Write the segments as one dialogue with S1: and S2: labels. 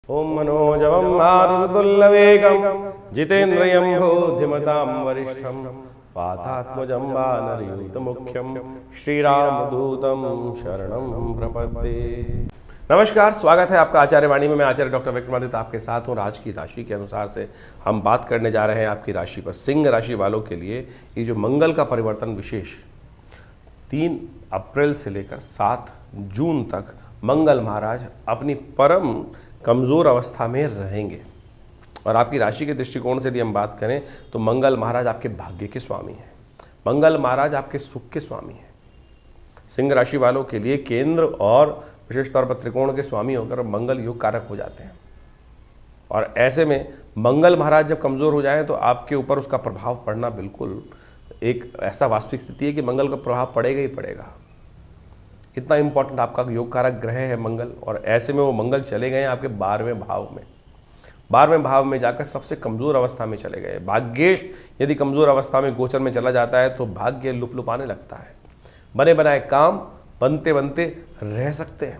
S1: ओम मनोजवं मारुततुल्यवेगं जितेन्द्रियं बुद्धिमतां वरिष्ठं वातात्मजं वानरयूथमुख्यं श्रीरामदूतं शरणं प्रपद्ये। नमस्कार, स्वागत है आपका आचार्य वाणी में। मैं आचार्य डॉक्टर विक्रमादित्य आपके साथ हूँ। आज की राशि के अनुसार से हम बात करने जा रहे हैं आपकी राशि पर। सिंह राशि वालों के लिए ये जो मंगल का परिवर्तन विशेष 3 अप्रैल से लेकर 7 जून तक मंगल महाराज अपनी परम कमज़ोर अवस्था में रहेंगे। और आपकी राशि के दृष्टिकोण से यदि हम बात करें तो मंगल महाराज आपके भाग्य के स्वामी हैं। मंगल महाराज आपके सुख के स्वामी हैं। सिंह राशि वालों के लिए केंद्र और विशेष तौर पर त्रिकोण के स्वामी होकर मंगल योग कारक हो जाते हैं। और ऐसे में मंगल महाराज जब कमज़ोर हो जाएं तो आपके ऊपर उसका प्रभाव पड़ना बिल्कुल एक ऐसा वास्तविक स्थिति है कि मंगल का प्रभाव पड़ेगा ही पड़ेगा। इतना इंपॉर्टेंट आपका योग कारक ग्रह है मंगल। और ऐसे में वो मंगल चले गए आपके 12वें भाव में। 12वें भाव में जाकर सबसे कमज़ोर अवस्था में चले गए। भाग्येश यदि कमज़ोर अवस्था में गोचर में चला जाता है तो भाग्य लुपलुपाने लगता है। बने बनाए काम बनते बनते रह सकते हैं।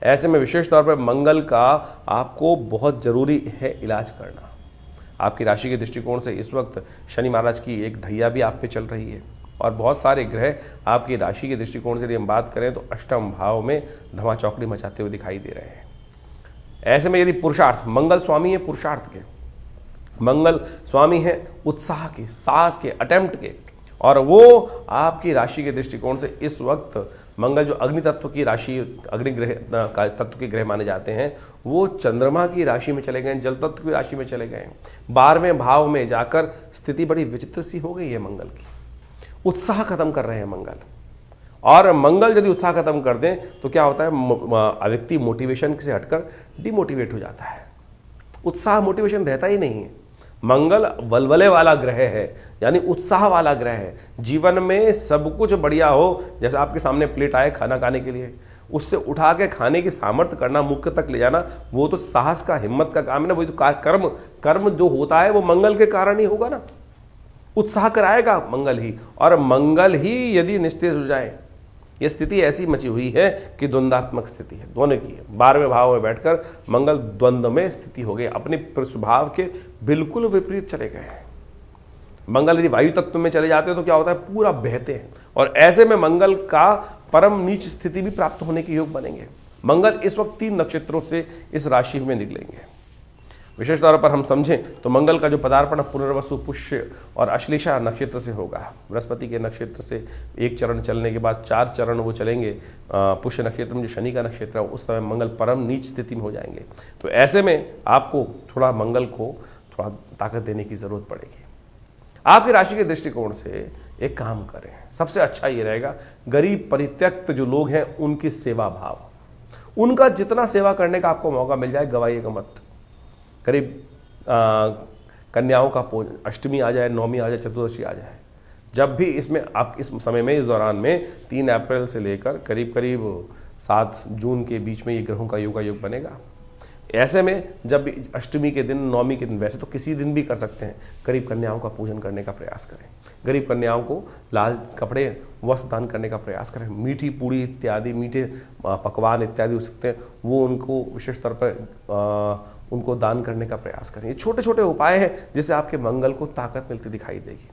S1: ऐसे में विशेष तौर पर मंगल का आपको बहुत ज़रूरी है इलाज करना। आपकी राशि के दृष्टिकोण से इस वक्त शनि महाराज की एक ढैया भी आप पे चल रही है। और बहुत सारे ग्रह आपकी राशि के दृष्टिकोण से यदि हम बात करें तो अष्टम भाव में धमा चौकड़ी मचाते हुए दिखाई दे रहे हैं। ऐसे में यदि पुरुषार्थ, मंगल स्वामी है पुरुषार्थ के, मंगल स्वामी है उत्साह के, साहस के, अटेम्प्ट के। और वो आपकी राशि के दृष्टिकोण से इस वक्त मंगल जो अग्नि तत्व की राशि, अग्नि ग्रह तत्व के ग्रह माने जाते हैं, वो चंद्रमा की राशि में चले गए, जल तत्व की राशि में चले गए। 12वें भाव में जाकर स्थिति बड़ी विचित्र सी हो गई है मंगल की। उत्साह खत्म कर रहे हैं मंगल। और मंगल यदि उत्साह खत्म कर दें तो क्या होता है, व्यक्ति मोटिवेशन से हटकर डिमोटिवेट हो जाता है। उत्साह मोटिवेशन रहता ही नहीं है। मंगल वलवले वाला ग्रह है, यानी उत्साह वाला ग्रह है। जीवन में सब कुछ बढ़िया हो, जैसे आपके सामने प्लेट आए खाना खाने के लिए, उससे उठा के खाने की सामर्थ्य करना, मुख तक ले जाना, वो तो साहस का, हिम्मत का काम है ना। वही तो कर्म जो होता है वो मंगल के कारण ही होगा ना। उत्साह कराएगा मंगल ही। और मंगल ही यदि निस्तेज हो जाए, यह स्थिति ऐसी मची हुई है कि द्वंद्वात्मक स्थिति है दोनों की है। 12वें भाव में बैठकर मंगल द्वंद्व में स्थिति हो गई, अपने स्वभाव के बिल्कुल विपरीत चले गए हैं। मंगल यदि वायु तत्व में चले जाते हैं तो क्या होता है, पूरा बहते हैं। और ऐसे में मंगल का परम नीच स्थिति भी प्राप्त होने के योग बनेंगे। मंगल इस वक्त 3 नक्षत्रों से इस राशि में निकलेंगे। विशेष तौर पर हम समझें तो मंगल का जो पदार्पण पुनर्वसु, पुष्य और अश्लेषा नक्षत्र से होगा। बृहस्पति के नक्षत्र से एक चरण चलने के बाद 4 चरण वो चलेंगे पुष्य नक्षत्र में, जो शनि का नक्षत्र है। उस समय मंगल परम नीच स्थिति में हो जाएंगे। तो ऐसे में आपको थोड़ा मंगल को थोड़ा ताकत देने की जरूरत पड़ेगी। आपकी राशि के दृष्टिकोण से एक काम करें, सबसे अच्छा ये रहेगा, गरीब परित्यक्त जो लोग हैं उनकी सेवा भाव, उनका जितना सेवा करने का आपको मौका मिल जाए गवाइएगा मत। करीब कन्याओं का अष्टमी आ जाए, नवमी आ जाए, चतुर्दशी आ जाए, जब भी इसमें आप इस समय में, इस दौरान में 3 अप्रैल से लेकर करीब 7 जून के बीच में ये ग्रहों का योग बनेगा। ऐसे में जब भी अष्टमी के दिन, नवमी के दिन, वैसे तो किसी दिन भी कर सकते हैं, गरीब कन्याओं का पूजन करने का प्रयास करें। गरीब कन्याओं को लाल कपड़े, वस्त्र दान करने का प्रयास करें। मीठी पूड़ी इत्यादि, मीठे पकवान इत्यादि हो सकते हैं, वो उनको विशेष तौर पर उनको दान करने का प्रयास करें। ये छोटे छोटे उपाय हैं जिससे आपके मंगल को ताकत मिलती दिखाई देगी।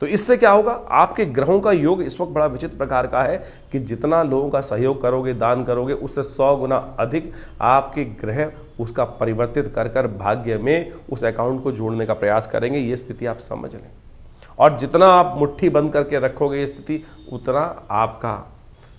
S1: तो इससे क्या होगा, आपके ग्रहों का योग इस वक्त बड़ा विचित्र प्रकार का है कि जितना लोगों का सहयोग करोगे, दान करोगे, उससे 100 गुना अधिक आपके ग्रह उसका परिवर्तित कर कर भाग्य में उस अकाउंट को जोड़ने का प्रयास करेंगे। ये स्थिति आप समझ लें। और जितना आप मुट्ठी बंद करके रखोगे ये स्थिति, उतना आपका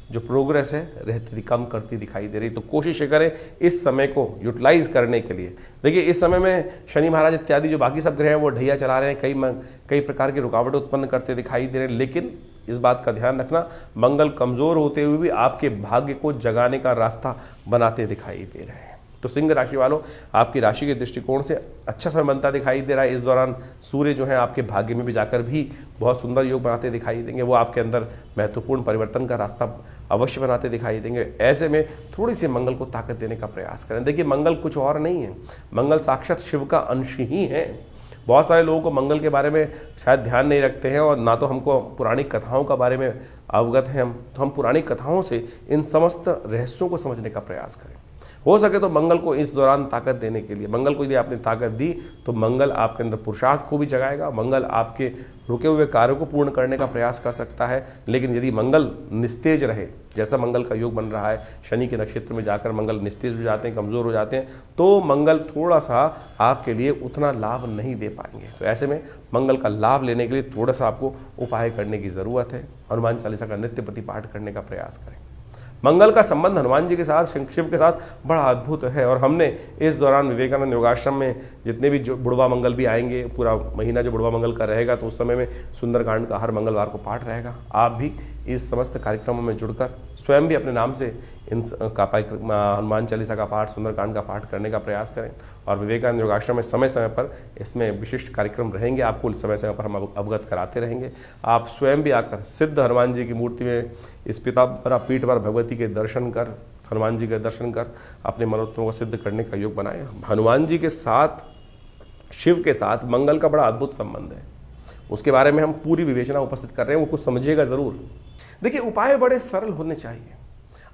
S1: जो प्रोग्रेस है रहती कम करती दिखाई दे रही। तो कोशिश करें इस समय को यूटिलाइज करने के लिए। देखिए, इस समय में शनि महाराज इत्यादि जो बाकी सब ग्रह हैं वो ढैया चला रहे हैं, कई प्रकार की रुकावटें उत्पन्न करते दिखाई दे रहे हैं। लेकिन इस बात का ध्यान रखना, मंगल कमजोर होते हुए भी आपके भाग्य को जगाने का रास्ता बनाते दिखाई दे रहे हैं। तो सिंह राशि वालों, आपकी राशि के दृष्टिकोण से अच्छा समय बनता दिखाई दे रहा है। इस दौरान सूर्य जो है आपके भाग्य में भी जाकर भी बहुत सुंदर योग बनाते दिखाई देंगे। वो आपके अंदर महत्वपूर्ण परिवर्तन का रास्ता अवश्य बनाते दिखाई देंगे। ऐसे में थोड़ी सी मंगल को ताकत देने का प्रयास करें। देखिए, मंगल कुछ और नहीं है, मंगल साक्षात शिव का अंश ही है। बहुत सारे लोगों को मंगल के बारे में शायद ध्यान नहीं रखते हैं, और ना तो हमको पुराणिक कथाओं का बारे में अवगत हैं। हम पुराणिक कथाओं से इन समस्त रहस्यों को समझने का प्रयास करें। हो सके तो मंगल को इस दौरान ताकत देने के लिए, मंगल को यदि आपने ताकत दी तो मंगल आपके अंदर पुरुषार्थ को भी जगाएगा, मंगल आपके रुके हुए कार्यों को पूर्ण करने का प्रयास कर सकता है। लेकिन यदि मंगल निस्तेज रहे, जैसा मंगल का योग बन रहा है, शनि के नक्षत्र में जाकर मंगल निस्तेज हो जाते हैं, कमज़ोर हो जाते हैं, तो मंगल थोड़ा सा आपके लिए उतना लाभ नहीं दे पाएंगे। तो ऐसे में मंगल का लाभ लेने के लिए थोड़ा सा आपको उपाय करने की ज़रूरत है। हनुमान चालीसा का नित्य प्रति पाठ करने का प्रयास करें। मंगल का संबंध हनुमान जी के साथ, शिव के साथ बड़ा अद्भुत है। और हमने इस दौरान विवेकानंद योगाश्रम में जितने भी जो बुढ़वा मंगल भी आएंगे, पूरा महीना जो बुढ़वा मंगल का रहेगा, तो उस समय में सुंदरकांड का हर मंगलवार को पाठ रहेगा। आप भी इस समस्त कार्यक्रमों में जुड़कर स्वयं भी अपने नाम से इन का हनुमान चालीसा का पाठ, सुंदरकांड का पाठ करने का प्रयास करें। और विवेकानंद योगाश्रम में समय समय पर इसमें विशिष्ट कार्यक्रम रहेंगे, आपको समय समय पर हम अवगत कराते रहेंगे। आप स्वयं भी आकर सिद्ध हनुमान जी की मूर्ति में इस पीठ पर भगवती के दर्शन कर, हनुमान जी के दर्शन कर अपने मनोरथों को सिद्ध करने का योग बनाएं। हनुमान जी के साथ, शिव के साथ मंगल का बड़ा अद्भुत संबंध है, उसके बारे में हम पूरी विवेचना उपस्थित कर रहे हैं, वो कुछ समझिएगा जरूर। देखिए, उपाय बड़े सरल होने चाहिए।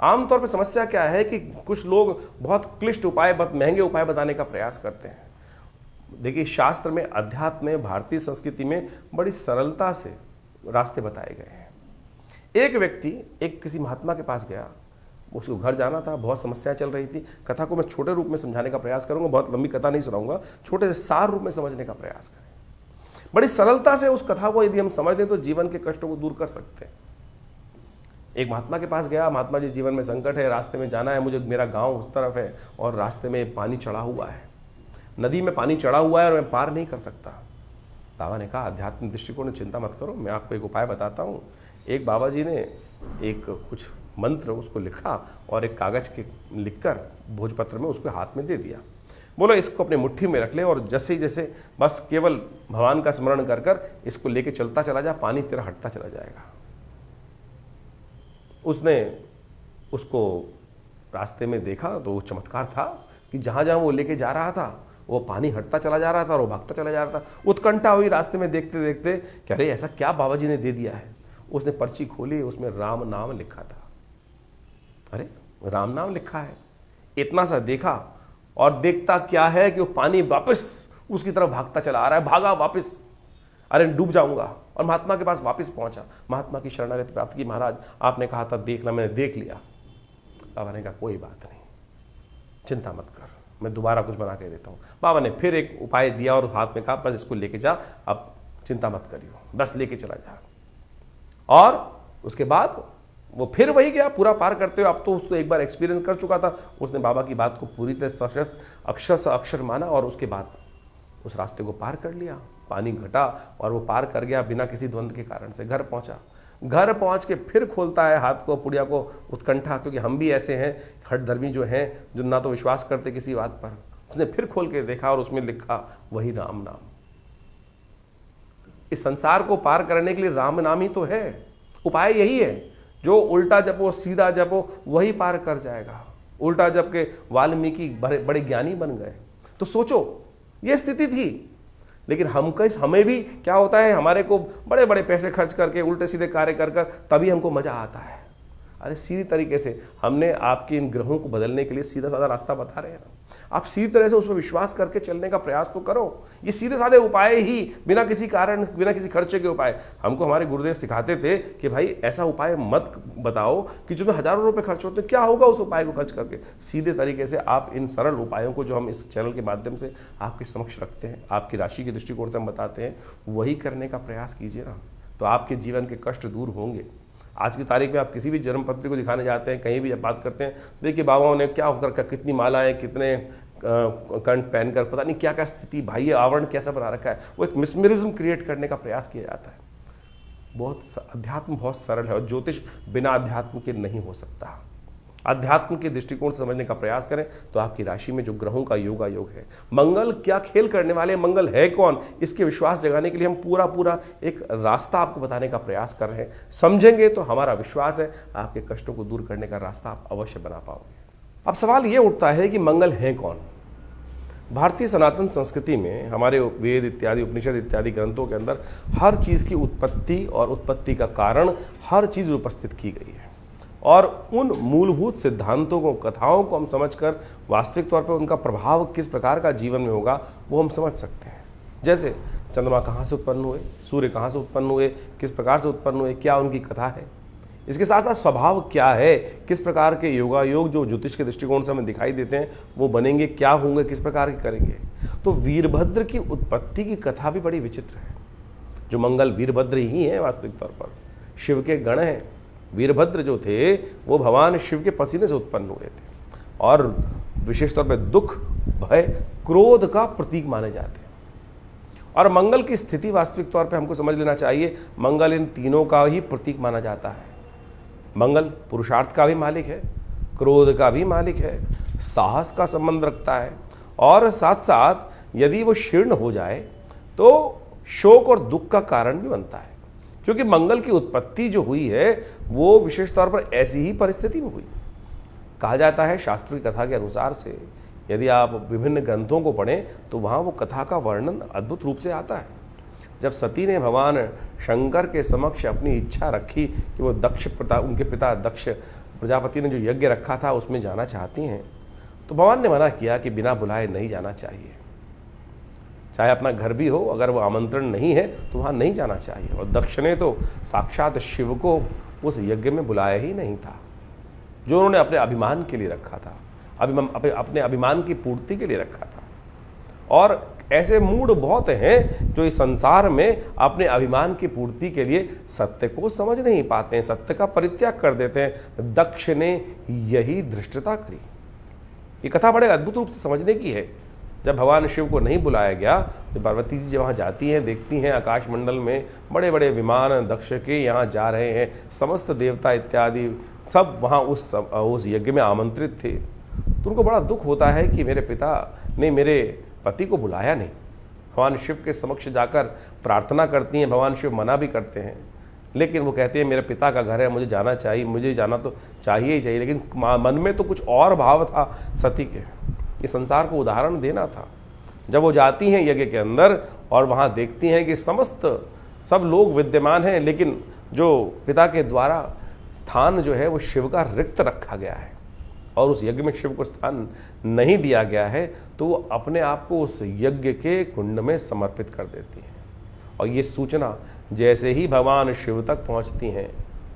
S1: आमतौर पर समस्या क्या है कि कुछ लोग बहुत क्लिष्ट उपाय, बहुत महंगे उपाय बताने का प्रयास करते हैं। देखिए, शास्त्र में, अध्यात्म में, भारतीय संस्कृति में बड़ी सरलता से रास्ते बताए गए हैं। एक व्यक्ति एक किसी महात्मा के पास गया, उसको घर जाना था, बहुत समस्याएं चल रही थी। कथा को मैं छोटे रूप में समझाने का प्रयास करूंगा, बहुत लंबी कथा नहीं सुनाऊंगा, छोटे से सार रूप में समझने का प्रयास करें। बड़ी सरलता से उस कथा को यदि हम समझ लें तो जीवन के कष्टों को दूर कर सकते हैं। एक महात्मा के पास गया, महात्मा जी, जीवन में संकट है, रास्ते में जाना है मुझे, मेरा गांव उस तरफ है और रास्ते में पानी चढ़ा हुआ है, नदी में पानी चढ़ा हुआ है और मैं पार नहीं कर सकता। बाबा ने कहा, आध्यात्मिक दृष्टिकोण में चिंता मत करो, मैं आपको एक उपाय बताता हूँ। एक बाबा जी ने एक कुछ मंत्र उसको लिखा और एक कागज के लिखकर भोजपत्र में उसको हाथ में दे दिया। बोलो, इसको अपने मुट्ठी में रख ले और जैसे जैसे बस केवल भगवान का स्मरण कर कर इसको लेके चलता चला जा, पानी तेरा हटता चला जाएगा। उसने उसको रास्ते में देखा तो चमत्कार था कि जहां जहां वो लेके जा रहा था वो पानी हटता चला जा रहा था और वो भागता चला जा रहा था। उत्कंठा हुई रास्ते में देखते देखते कि अरे ऐसा क्या बाबा जी ने दे दिया है। उसने पर्ची खोली, उसमें राम नाम लिखा था। अरे राम नाम लिखा है, इतना सा देखा और देखता क्या है कि वो पानी वापस उसकी तरफ भागता चला आ रहा है। भागा वापस, अरे डूब जाऊंगा, और महात्मा के पास वापस पहुंचा, महात्मा की शरणागति प्राप्त की। महाराज, आपने कहा था देखना, मैंने देख लिया। बाबा ने कहा, कोई बात नहीं, चिंता मत कर, मैं दोबारा कुछ बना के देता हूं। बाबा ने फिर एक उपाय दिया और हाथ में कहा, बस इसको लेके जा, अब चिंता मत करियो, बस लेके चला जा। और उसके बाद वो फिर वही गया पूरा पार करते हुए। अब तो उसने एक बार एक्सपीरियंस कर चुका था, उसने बाबा की बात को पूरी तरह अक्षर से अक्षर माना और उसके बाद उस रास्ते को पार कर लिया। पानी घटा और वो पार कर गया बिना किसी द्वंद के कारण से। घर पहुंचा, घर पहुंच के फिर खोलता है हाथ को, पुड़िया को, उत्कंठा, क्योंकि हम भी ऐसे हैं हठधर्मी जो हैं, जो ना तो विश्वास करते किसी बात पर। उसने फिर खोल के देखा और उसमें लिखा वही राम नाम। इस संसार को पार करने के लिए राम नाम ही तो है। उपाय यही है, जो उल्टा जपो सीधा जपो वही पार कर जाएगा। उल्टा जप के वाल्मीकि बड़े ज्ञानी बन गए। तो सोचो, ये स्थिति थी। लेकिन हमें भी क्या होता है, हमारे को बड़े बड़े पैसे खर्च करके उल्टे सीधे कार्य कर कर तभी हमको मजा आता है। अरे सीधी तरीके से हमने आपके इन ग्रहों को बदलने के लिए सीधा साधा रास्ता बता रहे हैं। आप सीधी तरह से उस पर विश्वास करके चलने का प्रयास तो करो। ये सीधे साधे उपाय ही, बिना किसी कारण, बिना किसी खर्चे के उपाय, हमको हमारे गुरुदेव सिखाते थे कि भाई ऐसा उपाय मत बताओ कि जो में हजारों रुपए खर्च होते, क्या होगा उस उपाय को खर्च करके। सीधे तरीके से आप इन सरल उपायों को जो हम इस चैनल के माध्यम से आपके समक्ष रखते हैं, आपकी राशि के दृष्टिकोण से हम बताते हैं, वही करने का प्रयास कीजिए ना, तो आपके जीवन के कष्ट दूर होंगे। आज की तारीख में आप किसी भी जन्म पत्री को दिखाने जाते हैं, कहीं भी जब बात करते हैं, देखिए बाबाओं ने क्या होकर, कितनी मालाएं, कितने कंठ पहनकर, पता नहीं क्या क्या स्थिति, भाई ये आवरण कैसा बना रखा है। वो एक मिसमरिज्म क्रिएट करने का प्रयास किया जाता है। अध्यात्म बहुत सरल है और ज्योतिष बिना अध्यात्म के नहीं हो सकता। अध्यात्म के दृष्टिकोण से समझने का प्रयास करें तो आपकी राशि में जो ग्रहों का योग है, मंगल क्या खेल करने वाले, मंगल है कौन, इसके विश्वास जगाने के लिए हम पूरा एक रास्ता आपको बताने का प्रयास कर रहे हैं। समझेंगे तो हमारा विश्वास है आपके कष्टों को दूर करने का रास्ता आप अवश्य बना पाओगे। अब सवाल ये उठता है कि मंगल है कौन। भारतीय सनातन संस्कृति में हमारे वेद इत्यादि, उपनिषद इत्यादि ग्रंथों के अंदर हर चीज की उत्पत्ति और उत्पत्ति का कारण, हर चीज उपस्थित की गई है। और उन मूलभूत सिद्धांतों को, कथाओं को हम समझकर वास्तविक तौर पर उनका प्रभाव किस प्रकार का जीवन में होगा वो हम समझ सकते हैं। जैसे चंद्रमा कहाँ से उत्पन्न हुए, सूर्य कहाँ से उत्पन्न हुए, किस प्रकार से उत्पन्न हुए, क्या उनकी कथा है, इसके साथ साथ स्वभाव क्या है, किस प्रकार के योगायोग जो ज्योतिष के दृष्टिकोण से हमें दिखाई देते हैं वो बनेंगे, क्या होंगे, किस प्रकार के करेंगे। तो वीरभद्र की उत्पत्ति की कथा भी बड़ी विचित्र है। जो मंगल वीरभद्र ही है, वास्तविक तौर पर शिव के गण हैं। वीरभद्र जो थे वो भगवान शिव के पसीने से उत्पन्न हुए थे और विशेष तौर पर दुख, भय, क्रोध का प्रतीक माने जाते हैं। और मंगल की स्थिति वास्तविक तौर पर हमको समझ लेना चाहिए, मंगल इन तीनों का ही प्रतीक माना जाता है। मंगल पुरुषार्थ का भी मालिक है, क्रोध का भी मालिक है, साहस का संबंध रखता है, और साथ साथ यदि वो शीर्ण हो जाए तो शोक और दुख का कारण भी बनता है। क्योंकि मंगल की उत्पत्ति जो हुई है वो विशेष तौर पर ऐसी ही परिस्थिति में हुई। कहा जाता है शास्त्र की कथा के अनुसार से, यदि आप विभिन्न ग्रंथों को पढ़ें तो वहाँ वो कथा का वर्णन अद्भुत रूप से आता है। जब सती ने भगवान शंकर के समक्ष अपनी इच्छा रखी कि वो उनके पिता दक्ष प्रजापति ने जो यज्ञ रखा था उसमें जाना चाहती हैं, तो भगवान ने मना किया कि बिना बुलाए नहीं जाना चाहिए। चाहे अपना घर भी हो, अगर वो आमंत्रण नहीं है तो वहाँ नहीं जाना चाहिए। और दक्ष ने तो साक्षात शिव को उस यज्ञ में बुलाया ही नहीं था, जो उन्होंने अपने अभिमान के लिए रखा था, अपने अभिमान की पूर्ति के लिए रखा था। और ऐसे मूड बहुत हैं जो इस संसार में अपने अभिमान की पूर्ति के लिए सत्य को समझ नहीं पाते हैं, सत्य का परित्याग कर देते हैं। दक्ष ने यही धृष्टता करी। ये कथा बड़े अद्भुत रूप से समझने की है। जब भगवान शिव को नहीं बुलाया गया तो पार्वती जी वहाँ जाती हैं, देखती हैं आकाश मंडल में बड़े बड़े विमान दक्ष के यहाँ जा रहे हैं, समस्त देवता इत्यादि सब वहाँ उस यज्ञ में आमंत्रित थे। तो उनको बड़ा दुख होता है कि मेरे पिता ने मेरे पति को बुलाया नहीं। भगवान शिव के समक्ष जाकर प्रार्थना करती हैं, भगवान शिव मना भी करते हैं, लेकिन वो कहते हैं मेरे पिता का घर है, मुझे जाना चाहिए, मुझे जाना तो चाहिए ही चाहिए। लेकिन मन में तो कुछ और भाव था सती के, ये संसार को उदाहरण देना था। जब वो जाती हैं यज्ञ के अंदर और वहाँ देखती हैं कि सब लोग विद्यमान हैं, लेकिन जो पिता के द्वारा स्थान जो है वो शिव का रिक्त रखा गया है और उस यज्ञ में शिव को स्थान नहीं दिया गया है, तो वो अपने आप को उस यज्ञ के कुंड में समर्पित कर देती हैं। और ये सूचना जैसे ही भगवान शिव तक पहुंचती हैं,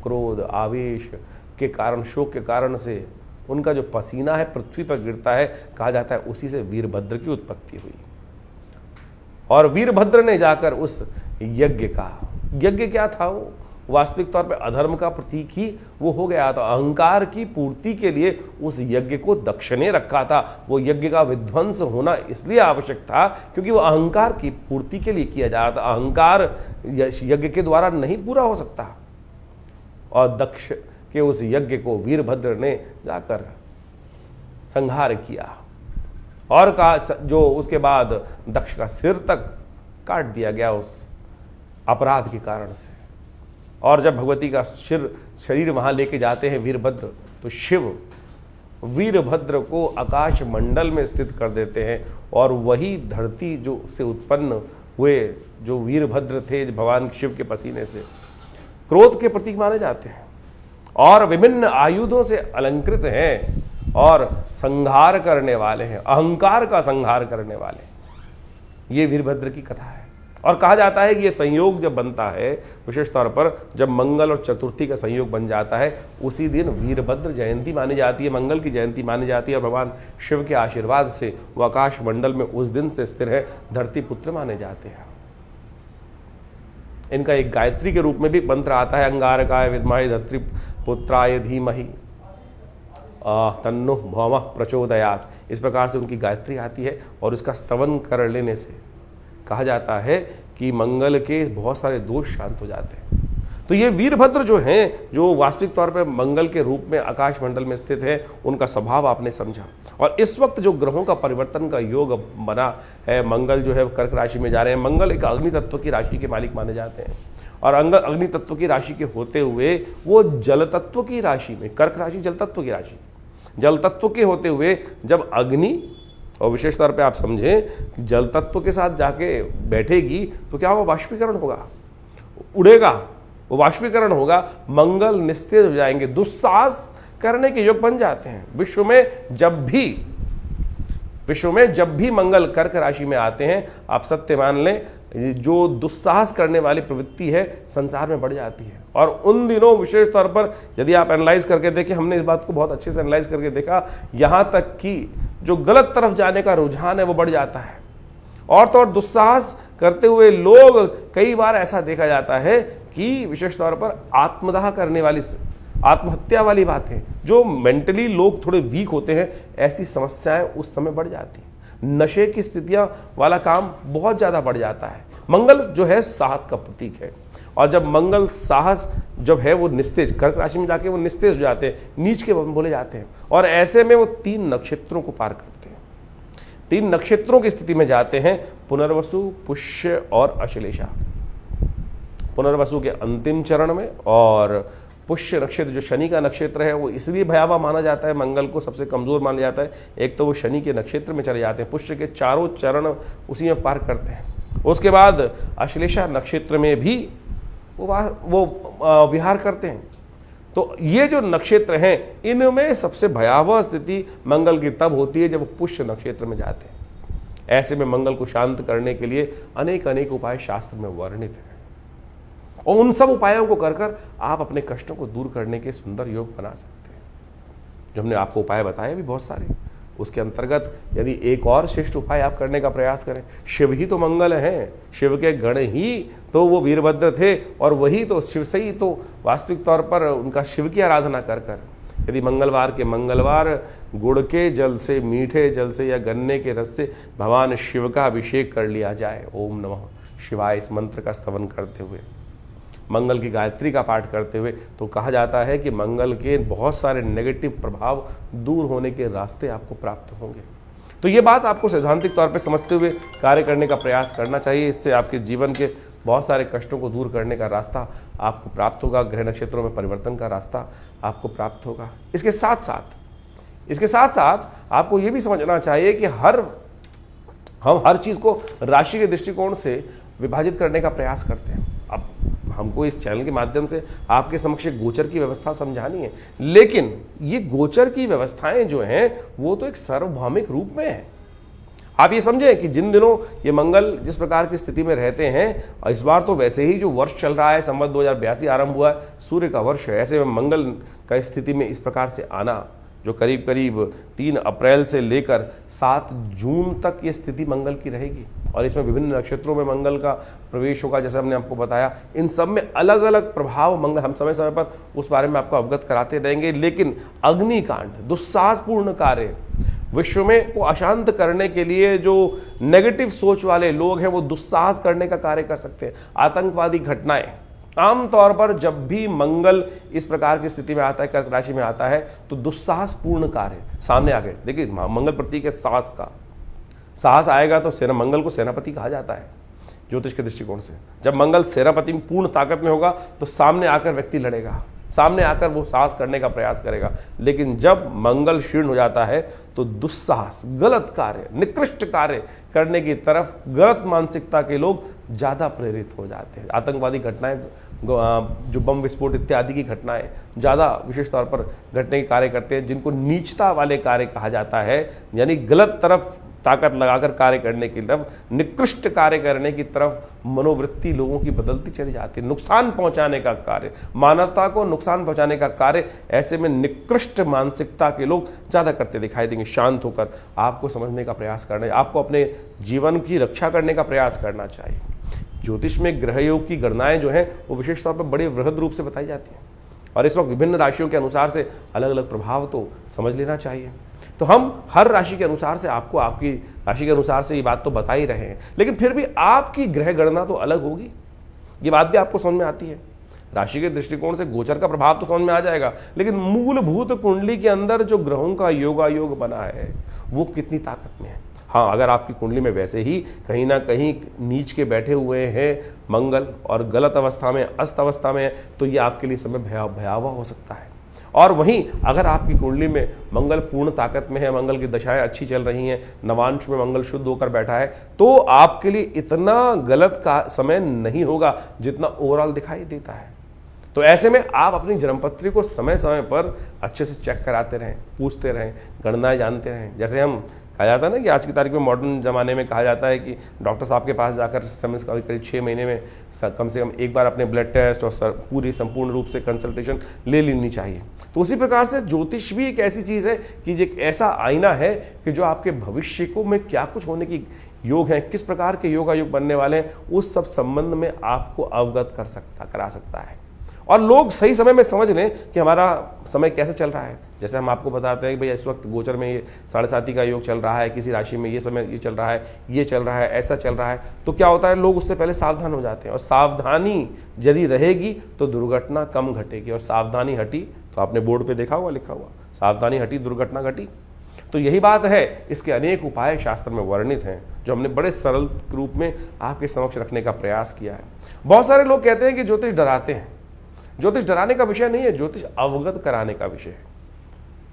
S1: क्रोध, आवेश के कारण, शोक के कारण से उनका जो पसीना है पृथ्वी पर गिरता है। कहा जाता है उसी से वीरभद्र की उत्पत्ति हुई। और वीरभद्र ने जाकर उस यज्ञ क्या था, वो वास्तविक तौर पर अधर्म का प्रतीक ही वो हो गया था। अहंकार की पूर्ति के लिए उस यज्ञ को दक्ष ने रखा था। वो यज्ञ का विध्वंस होना इसलिए आवश्यक था क्योंकि वो अहंकार की पूर्ति के लिए किया जा रहा था। अहंकार यज्ञ के द्वारा नहीं पूरा हो सकता। और दक्ष के उस यज्ञ को वीरभद्र ने जाकर संहार किया और जो उसके बाद दक्ष का सिर तक काट दिया गया उस अपराध के कारण से। और जब भगवती का शरीर वहां लेके जाते हैं वीरभद्र, तो शिव वीरभद्र को आकाश मंडल में स्थित कर देते हैं और वही धरती जो से उत्पन्न हुए जो वीरभद्र थे भगवान शिव के पसीने से, क्रोध के प्रतीक माने जाते हैं और विभिन्न आयुधों से अलंकृत हैं और संहार करने वाले हैं, अहंकार का संहार करने वाले। ये वीरभद्र की कथा है। और कहा जाता है कि ये संयोग जब बनता है, विशेष तौर पर जब मंगल और चतुर्थी का संयोग बन जाता है, उसी दिन वीरभद्र जयंती मानी जाती है, मंगल की जयंती मानी जाती है। और भगवान शिव के आशीर्वाद से वो आकाश मंडल में उस दिन से स्थिर है, धरती पुत्र माने जाते हैं। इनका एक गायत्री के रूप में भी मंत्र आता है, अंगारकाय विद्महे धरती पुत्राय धीमहि तन्नो भौमः प्रचोदयात्। इस प्रकार से उनकी गायत्री आती है और इसका स्तवन कर लेने से कहा जाता है कि मंगल के बहुत सारे दोष शांत हो जाते हैं। तो ये वीरभद्र जो हैं, जो वास्तविक तौर पर मंगल के रूप में आकाश मंडल में स्थित है, उनका स्वभाव आपने समझा। और इस वक्त जो ग्रहों का परिवर्तन का योग बना है, मंगल जो है कर्क राशि में जा रहे हैं। मंगल एक अग्नि तत्व की राशि के मालिक माने जाते हैं और अग्नि तत्व की राशि के होते हुए वो जल तत्व की राशि में, कर्क राशि जल तत्व की राशि, जल तत्व के होते हुए जब अग्नि, और विशेष तौर पे आप समझें कि जल तत्व के साथ जाके बैठेगी तो क्या होगा, वाष्पीकरण होगा, उड़ेगा, वो वाष्पीकरण होगा, मंगल निस्तेज हो जाएंगे, दुस्साहस करने के योग बन जाते हैं। विश्व में जब भी मंगल कर्क राशि में आते हैं, आप सत्य मान लें, जो दुस्साहस करने वाली प्रवृत्ति है संसार में बढ़ जाती है। और उन दिनों विशेष तौर पर यदि आप एनालाइज करके देखें, हमने इस बात को बहुत अच्छे से एनालाइज करके देखा, यहां तक कि जो गलत तरफ जाने का रुझान है वो बढ़ जाता है। और तो और दुस्साहस करते हुए लोग, कई बार ऐसा देखा जाता है कि विशेष तौर पर आत्मदाह करने वाली, आत्महत्या वाली बातें, जो मेंटली लोग थोड़े वीक होते हैं, ऐसी समस्याएं उस समय बढ़ जाती हैं। नशे की स्थितियां वाला काम बहुत ज्यादा बढ़ जाता है। मंगल जो है साहस का प्रतीक है, और जब मंगल साहस जब है वो निस्तेज, कर्क राशि में जाके वो निस्तेज हो जाते हैं, नीच के बोले जाते हैं, और ऐसे में वो 3 नक्षत्रों को पार करते हैं। 3 नक्षत्रों की स्थिति में जाते हैं, पुनर्वसु, पुष्य और अश्लेषा। पुनर्वसु के अंतिम चरण में, और पुष्य नक्षत्र जो शनि का नक्षत्र है वो इसलिए भयावह माना जाता है, मंगल को सबसे कमजोर माना जाता है। एक तो वो शनि के नक्षत्र में चले जाते हैं, पुष्य के चारों चरण उसी में पार करते हैं। उसके बाद अश्लेषा नक्षत्र में भी वो विहार करते हैं। तो ये जो नक्षत्र हैं, इनमें सबसे भयावह स्थिति मंगल की तब होती है जब वो पुष्य नक्षत्र में जाते हैं। ऐसे में मंगल को शांत करने के लिए अनेक उपाय शास्त्र में वर्णित हैं, और उन सब उपायों को कर आप अपने कष्टों को दूर करने के सुंदर योग बना सकते हैं। जो हमने आपको उपाय बताए भी बहुत सारे, उसके अंतर्गत यदि एक और श्रेष्ठ उपाय आप करने का प्रयास करें, शिव ही तो मंगल हैं, शिव के गण ही तो वो वीरभद्र थे, और वही तो शिव से ही तो वास्तविक तौर पर उनका शिव की आराधना कर यदि मंगलवार के मंगलवार गुड़ के जल से, मीठे जल से या गन्ने के रस से भगवान शिव का अभिषेक कर लिया जाए, ओम नमः शिवाय इस मंत्र का स्तवन करते हुए, मंगल की गायत्री का पाठ करते हुए, तो कहा जाता है कि मंगल के बहुत सारे नेगेटिव प्रभाव दूर होने के रास्ते आपको प्राप्त होंगे। तो ये बात आपको सैद्धांतिक तौर पे समझते हुए कार्य करने का प्रयास करना चाहिए। इससे आपके जीवन के बहुत सारे कष्टों को दूर करने का रास्ता आपको प्राप्त होगा, ग्रह नक्षत्रों में परिवर्तन का रास्ता आपको प्राप्त होगा। इसके साथ साथ आपको ये भी समझना चाहिए कि हम हर चीज़ को राशि के दृष्टिकोण से विभाजित करने का प्रयास करते हैं। अब हमको इस चैनल के माध्यम से आपके समक्ष गोचर की व्यवस्था समझानी है, लेकिन ये गोचर की व्यवस्थाएं जो हैं वो तो एक सार्वभौमिक रूप में है। आप ये समझें कि जिन दिनों ये मंगल जिस प्रकार की स्थिति में रहते हैं, इस बार तो वैसे ही जो वर्ष चल रहा है, संवत 2082 आरंभ हुआ है, सूर्य का वर्ष है, ऐसे में मंगल का स्थिति में इस प्रकार से आना, जो करीब करीब 3 अप्रैल से लेकर 7 जून तक ये स्थिति मंगल की रहेगी, और इसमें विभिन्न नक्षत्रों में मंगल का प्रवेश होगा, जैसे हमने आपको बताया। इन सब में अलग अलग प्रभाव मंगल, हम समय समय पर उस बारे में आपको अवगत कराते रहेंगे। लेकिन अग्निकांड, दुस्साहसपूर्ण कार्य, विश्व में को अशांत करने के लिए जो नेगेटिव सोच वाले लोग हैं वो दुस्साहस करने का कार्य कर सकते हैं। आतंकवादी घटनाएं, आमतौर पर जब भी मंगल इस प्रकार की स्थिति में आता है, कर्क राशि में आता है, तो दुस्साहसपूर्ण कार्य सामने आ गए। देखिए मंगल प्रतीक है साहस का, साहस आएगा तो मंगल को सेनापति कहा जाता है ज्योतिष के दृष्टिकोण से। जब मंगल सेनापति पूर्ण ताकत में होगा तो सामने आकर व्यक्ति लड़ेगा, सामने आकर वो साहस करने का प्रयास करेगा। लेकिन जब मंगल क्षीण हो जाता है तो दुस्साहस, गलत कार्य, निकृष्ट कार्य करने की तरफ गलत मानसिकता के लोग ज्यादा प्रेरित हो जाते हैं। आतंकवादी घटनाएं, जो बम विस्फोट इत्यादि की घटनाएं ज्यादा विशेष तौर पर घटने के कार्य करते हैं, जिनको नीचता वाले कार्य कहा जाता है, यानी गलत तरफ ताकत लगाकर कार्य करने की तरफ, निकृष्ट कार्य करने की तरफ मनोवृत्ति लोगों की बदलती चली जाती है। नुकसान पहुंचाने का कार्य, मानवता को नुकसान पहुंचाने का कार्य ऐसे में निकृष्ट मानसिकता के लोग ज्यादा करते दिखाई देंगे। शांत होकर आपको समझने का प्रयास करना है, आपको अपने जीवन की रक्षा करने का प्रयास करना चाहिए। ज्योतिष में ग्रह योग की गणनाएं जो है वो विशेष तौर पर बड़े वृहद रूप से बताई जाती हैं, और इस वक्त विभिन्न राशियों के अनुसार से अलग अलग प्रभाव तो समझ लेना चाहिए। तो हम हर राशि के अनुसार से आपको आपकी राशि के अनुसार से ये बात तो बता ही रहे हैं, लेकिन फिर भी आपकी ग्रह गणना तो अलग होगी, ये बात भी आपको समझ में आती है। राशि के दृष्टिकोण से गोचर का प्रभाव तो समझ में आ जाएगा, लेकिन मूलभूत कुंडली के अंदर जो ग्रहों का योगायोग बना है वो कितनी ताकत में है। हाँ, अगर आपकी कुंडली में वैसे ही कहीं ना कहीं नीच के बैठे हुए हैं मंगल और गलत अवस्था में, अस्त अवस्था में है, तो ये आपके लिए समय भयावह हो सकता है। और वहीं अगर आपकी कुंडली में मंगल पूर्ण ताकत में है, मंगल की दशाएं अच्छी चल रही हैं, नवांश में मंगल शुद्ध होकर बैठा है, तो आपके लिए इतना गलत का समय नहीं होगा जितना ओवरऑल दिखाई देता है। तो ऐसे में आप अपनी जन्मपत्री को समय समय पर अच्छे से चेक कराते रहें, पूछते रहें, गणनाएं जानते रहें। जैसे हम कहा जाता है ना कि आज की तारीख में मॉडर्न ज़माने में कहा जाता है कि डॉक्टर साहब के पास जाकर समय करीब 6 महीने में कम से कम एक बार अपने ब्लड टेस्ट और पूरी संपूर्ण रूप से कंसल्टेशन ले लेनी चाहिए। तो उसी प्रकार से ज्योतिष भी एक ऐसी चीज़ है कि एक ऐसा आईना है कि जो आपके भविष्य को में क्या कुछ होने की योग है, किस प्रकार के योगायोग बनने वाले हैं, उस सब संबंध में आपको अवगत करा सकता है। और लोग सही समय में समझ लें कि हमारा समय कैसे चल रहा है। जैसे हम आपको बताते हैं कि भाई इस वक्त गोचर में ये 7.5 का योग चल रहा है, किसी राशि में ये समय ये चल रहा है, ये चल रहा है, ऐसा चल रहा है, तो क्या होता है, लोग उससे पहले सावधान हो जाते हैं। और सावधानी यदि रहेगी तो दुर्घटना कम घटेगी। और सावधानी हटी तो आपने बोर्ड पे देखा हुआ, लिखा हुआ, सावधानी हटी दुर्घटना घटी। तो यही बात है। इसके अनेक उपाय शास्त्र में वर्णित हैं जो हमने बड़े सरल रूप में आपके समक्ष रखने का प्रयास किया है। बहुत सारे लोग कहते हैं कि ज्योतिष डराते हैं। ज्योतिष डराने का विषय नहीं है, ज्योतिष अवगत कराने का विषय है।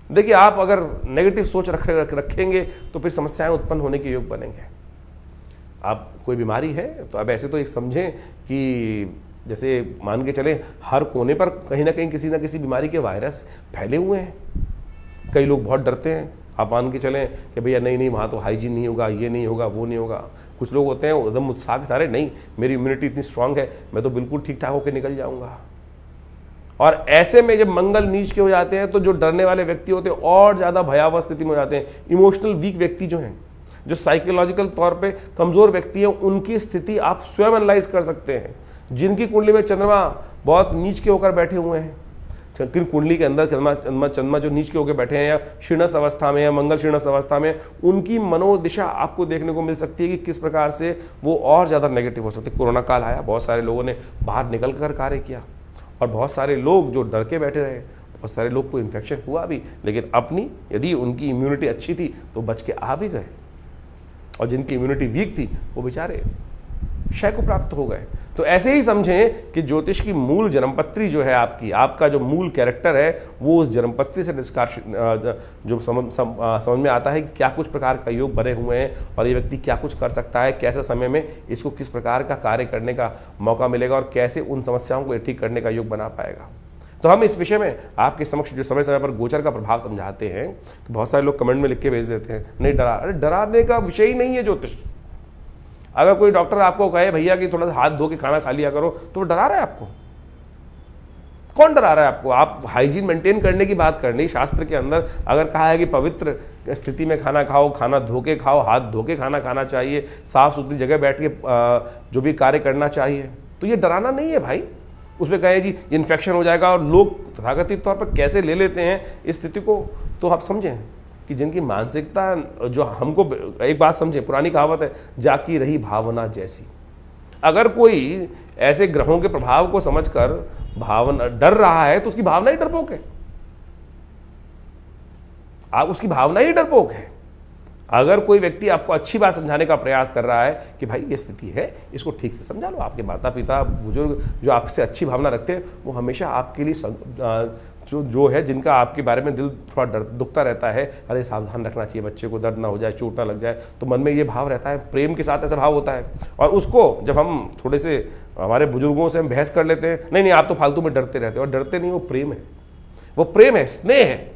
S1: देखिए, आप अगर नेगेटिव सोच रखेंगे तो फिर समस्याएं उत्पन्न होने के योग बनेंगे। आप कोई बीमारी है तो अब ऐसे तो एक समझें कि जैसे मान के चले हर कोने पर कहीं ना किसी बीमारी के वायरस फैले हुए हैं। कई लोग बहुत डरते हैं। आप मान के चलें कि भैया नहीं वहाँ तो हाइजीन नहीं होगा, ये नहीं होगा, वो नहीं होगा। कुछ लोग होते हैं एकदम उत्साह के सारे, नहीं मेरी इम्यूनिटी इतनी स्ट्रांग है, मैं तो बिल्कुल ठीक ठाक होकर निकल जाऊंगा। और ऐसे में जब मंगल नीच के हो जाते हैं तो जो डरने वाले व्यक्ति होते हैं और ज़्यादा भयावह स्थिति में हो जाते हैं। इमोशनल वीक व्यक्ति जो हैं, जो साइकोलॉजिकल तौर पे कमज़ोर व्यक्ति हैं, उनकी स्थिति आप स्वयं एनालाइज कर सकते हैं। जिनकी कुंडली में चंद्रमा बहुत नीच के होकर बैठे हुए हैं, कुंडली के अंदर चंद्रमा जो नीच के होकर बैठे हैं या शीर्णस्थ अवस्था में या मंगल शीर्णस्थ अवस्था में, उनकी मनोदिशा आपको देखने को मिल सकती है कि किस प्रकार से वो और ज़्यादा नेगेटिव हो सकती है। कोरोना काल आया, बहुत सारे लोगों ने बाहर निकल कर कार्य किया और बहुत सारे लोग जो डर के बैठे रहे, बहुत सारे लोग को इन्फेक्शन हुआ भी, लेकिन अपनी यदि उनकी इम्यूनिटी अच्छी थी तो बच के आ भी गए। और जिनकी इम्यूनिटी वीक थी वो बेचारे क्षय को प्राप्त हो गए। तो ऐसे ही समझें कि ज्योतिष की मूल जन्मपत्री जो है आपका जो मूल कैरेक्टर है, वो उस जन्मपत्री से निष्कर्ष जो समझ में आता है कि क्या कुछ प्रकार का योग बने हुए हैं और ये व्यक्ति क्या कुछ कर सकता है, कैसे समय में इसको किस प्रकार का कार्य करने का मौका मिलेगा और कैसे उन समस्याओं को ठीक करने का योग बना पाएगा। तो हम इस विषय में आपके समक्ष जो समय समय पर गोचर का प्रभाव समझाते हैं, तो बहुत सारे लोग कमेंट में लिख के भेज देते हैं नहीं डरा। अरे डराने का विषय ही नहीं है ज्योतिष। अगर कोई डॉक्टर आपको कहे भैया कि थोड़ा सा हाथ धो के खाना खा लिया करो, तो वो डरा रहा है आपको? कौन डरा रहा है आपको? आप हाइजीन मेंटेन करने की बात करनी। शास्त्र के अंदर अगर कहा है कि पवित्र स्थिति में खाना खाओ, खाना धो के खाओ, हाथ धो के खाना खाना चाहिए, साफ सुथरी जगह बैठ के जो भी कार्य करना चाहिए, तो ये डराना नहीं है भाई। उसमें कहे जी इन्फेक्शन हो जाएगा, और लोग तथाकथित तौर पर कैसे ले लेते हैं इस स्थिति को, तो आप समझें कि जिनकी मानसिकता जो हमको, एक बात समझे, पुरानी कहावत है, जाकी रही भावना जैसी। अगर कोई ऐसे ग्रहों के प्रभाव को समझकर भावना डर रहा है तो उसकी भावना ही डरपोक है। आप उसकी भावना ही डरपोक है। अगर कोई व्यक्ति आपको अच्छी बात समझाने का प्रयास कर रहा है कि भाई ये स्थिति है, इसको ठीक से समझा लो, आपके माता पिता बुजुर्ग जो आपसे अच्छी भावना रखते हैं वो हमेशा आपके लिए जो है, जिनका आपके बारे में दिल थोड़ा दुखता रहता है, अरे सावधान रखना चाहिए, बच्चे को दर्द ना हो जाए, चोट ना लग जाए, तो मन में ये भाव रहता है, प्रेम के साथ ऐसा भाव होता है। और उसको जब हम थोड़े से हमारे बुजुर्गों से हम बहस कर लेते हैं, नहीं आप तो फालतू में डरते रहते हो, और डरते नहीं, वो प्रेम है, वो प्रेम है, स्नेह है,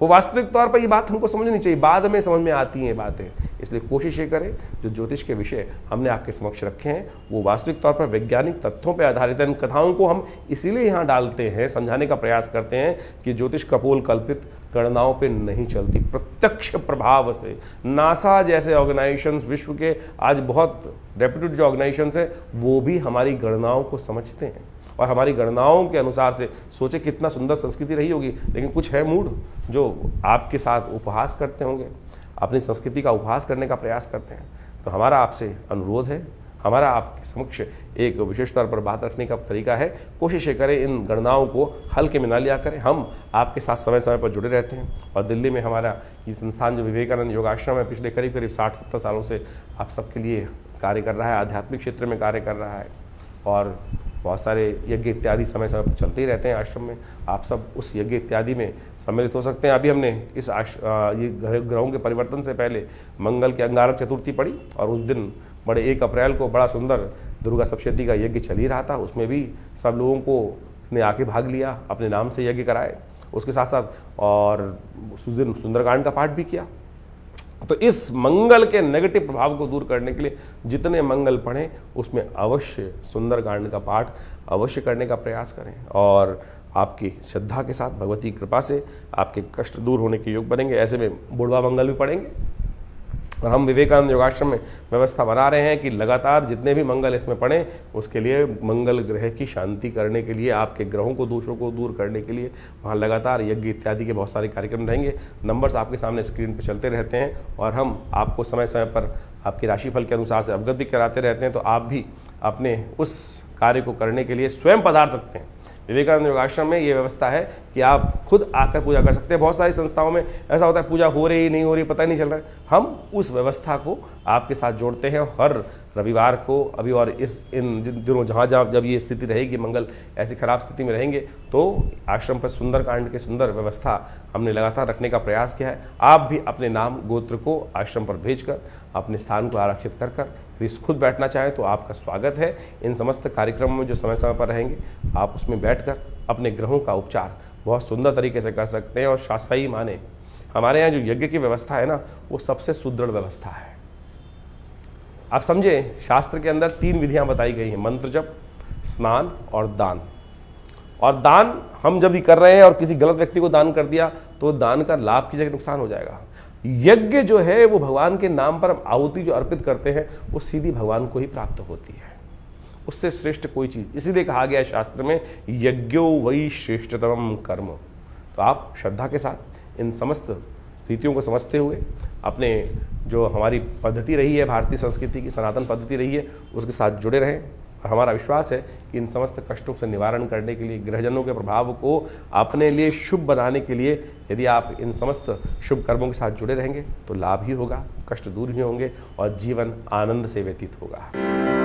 S1: वो वास्तविक तौर पर ये बात हमको समझनी चाहिए। बाद में समझ में आती हैं बातें। इसलिए कोशिश ये करें जो ज्योतिष के विषय हमने आपके समक्ष रखे हैं वो वास्तविक तौर पर वैज्ञानिक तथ्यों पर आधारित है। इन कथाओं को हम इसीलिए यहाँ डालते हैं, समझाने का प्रयास करते हैं कि ज्योतिष कपोल कल्पित गणनाओं पे नहीं चलती, प्रत्यक्ष प्रभाव से। नासा जैसे ऑर्गेनाइजेशंस, विश्व के आज बहुत रेप्यूटेड जो ऑर्गेनाइजेशंस हैं, वो भी हमारी गणनाओं को समझते हैं और हमारी गणनाओं के अनुसार से सोचे कितना सुंदर संस्कृति रही होगी। लेकिन कुछ है मूड जो आपके साथ उपहास करते होंगे, अपनी संस्कृति का उपहास करने का प्रयास करते हैं। तो हमारा आपसे अनुरोध है, हमारा आपके समक्ष एक विशेष तौर पर बात रखने का तरीका है, कोशिश करें इन गणनाओं को हल्के में ना लिया करें। हम आपके साथ समय समय पर जुड़े रहते हैं और दिल्ली में हमारा ये संस्थान जो विवेकानंद योगाश्रम है, पिछले करीब 60-70 सालों से आप सबके लिए कार्य कर रहा है, आध्यात्मिक क्षेत्र में कार्य कर रहा है और बहुत सारे यज्ञ इत्यादि समय समय पर चलते ही रहते हैं आश्रम में। आप सब उस यज्ञ इत्यादि में सम्मिलित हो सकते हैं। अभी हमने इस ये ग्रहों के परिवर्तन से पहले मंगल की अंगारक चतुर्थी पड़ी और उस दिन बड़े 1 अप्रैल को बड़ा सुंदर दुर्गा सप्तशती का यज्ञ चल ही रहा था, उसमें भी सब लोगों को ने आके भाग लिया, अपने नाम से यज्ञ कराए, उसके साथ साथ और उस दिन सुंदरकांड का पाठ भी किया। तो इस मंगल के नेगेटिव प्रभाव को दूर करने के लिए जितने मंगल पढ़ें उसमें अवश्य सुंदरकांड का पाठ अवश्य करने का प्रयास करें, और आपकी श्रद्धा के साथ भगवती की कृपा से आपके कष्ट दूर होने के योग बनेंगे। ऐसे में बुढ़वा मंगल भी पढ़ेंगे, और हम विवेकानंद योगाश्रम में व्यवस्था बना रहे हैं कि लगातार जितने भी मंगल इसमें पढ़ें उसके लिए मंगल ग्रह की शांति करने के लिए, आपके ग्रहों को दोषों को दूर करने के लिए वहाँ लगातार यज्ञ इत्यादि के बहुत सारे कार्यक्रम रहेंगे। नंबर्स आपके सामने स्क्रीन पर चलते रहते हैं, और हम आपको समय समय पर आपकी राशिफल के अनुसार से अवगत भी कराते रहते हैं, तो आप भी अपने उस कार्य को करने के लिए स्वयं पधार सकते हैं। विवेकानंद योगाश्रम में ये व्यवस्था है कि आप खुद आकर पूजा कर सकते हैं। बहुत सारी संस्थाओं में ऐसा होता है पूजा हो रही नहीं हो रही पता नहीं चल रहा है, हम उस व्यवस्था को आपके साथ जोड़ते हैं। हर रविवार को अभी और इन दिनों जहाँ जब ये स्थिति रहेगी, मंगल ऐसी खराब स्थिति में रहेंगे, तो आश्रम पर सुंदरकांड की सुंदर व्यवस्था हमने लगातार रखने का प्रयास किया है। आप भी अपने नाम गोत्र को आश्रम पर भेजकर अपने स्थान को आरक्षित कर यदि खुद बैठना चाहें तो आपका स्वागत है। इन समस्त कार्यक्रमों में जो समय समय पर रहेंगे आप उसमें बैठकर अपने ग्रहों का उपचार बहुत सुंदर तरीके से कर सकते हैं। और शास्त्री माने हमारे यहाँ जो यज्ञ की व्यवस्था है ना, वो सबसे सुदृढ़ व्यवस्था है। आप समझे, शास्त्र के अंदर 3 विधियां बताई गई हैं, मंत्र जप, स्नान और दान। और दान हम जब भी कर रहे हैं और किसी गलत व्यक्ति को दान कर दिया तो दान का लाभ की जगह नुकसान हो जाएगा। यज्ञ जो है वो भगवान के नाम पर हम आहुति जो अर्पित करते हैं वो सीधी भगवान को ही प्राप्त होती है, उससे श्रेष्ठ कोई चीज। इसीलिए कहा गया है शास्त्र में, यज्ञो वै श्रेष्ठतमं कर्म। तो आप श्रद्धा के साथ इन समस्त रीतियों को समझते हुए अपने जो हमारी पद्धति रही है, भारतीय संस्कृति की सनातन पद्धति रही है, उसके साथ जुड़े रहें। और हमारा विश्वास है कि इन समस्त कष्टों से निवारण करने के लिए, ग्रहजनों के प्रभाव को अपने लिए शुभ बनाने के लिए यदि आप इन समस्त शुभ कर्मों के साथ जुड़े रहेंगे तो लाभ ही होगा, कष्ट दूर ही होंगे और जीवन आनंद से व्यतीत होगा।